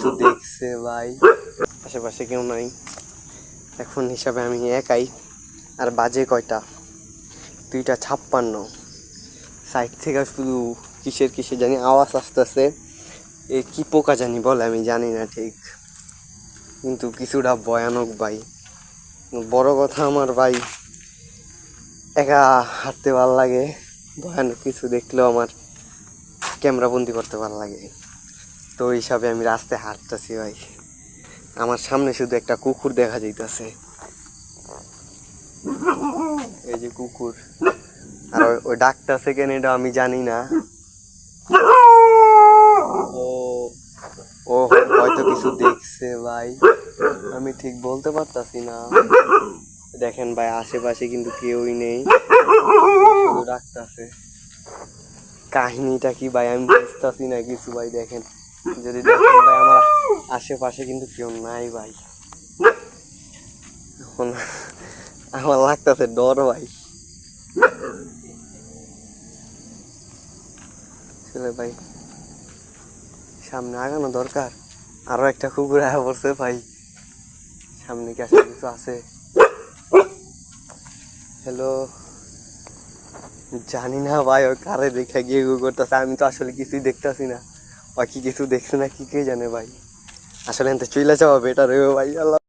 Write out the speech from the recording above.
কিছু দেখছে ভাই, আশেপাশে কেউ নাই এখন হিসাবে আমি একাই। আর বাজে কয়টা, 2:56। সাইড থেকে শুধু কিসের কিসের জানি আওয়াজ আসতেছে। এ কি পোকা জানি বলে আমি জানি না ঠিক, কিন্তু কিছুটা ভয়ানক ভাই। বড় কথা আমার ভাই একা হাঁটতে ভাল লাগে, ভয়ানক কিছু দেখলেও আমার ক্যামেরা বন্দি করতে ভাল লাগে। তো ওই হিসাবে আমি রাস্তায় হাঁটতেছি ভাই। আমার সামনে শুধু একটা কুকুর দেখা যাইতেছে, এই যে কুকুর। আর ওই ডাকতেছে কেন এটা আমি জানি না। ও ও হয়তো কিছু দেখছে ভাই, আমি ঠিক বলতে পারতাছি না। দেখেন ভাই আশেপাশে কিন্তু কেউই নেই, শুধু ডাকতেছে। কাহিনীটা কি ভাই আমি বুঝতেছি না কিছু ভাই। দেখেন যদি দেখেন ভাই আমার আশেপাশে কিন্তু কেউ নাই ভাই। এখন আমার লাগতেছে ডর ভাই। চলে ভাই সামনে আগানো দরকার। আরো একটা কুকুর আয়া পড়ছে ভাই, সামনে কি আসলে কিছু আছে? হ্যালো, জানি না ভাই ওই কারে দেখে গিয়ে গু করতেছে। আমি তো আসলে কিছুই দেখতেছি না, ওই কি কিছু দেখছে না কি কে জানে ভাই। আসলে এনতে চইলা যাওয়া বেটার ভাই। আল্লাহ।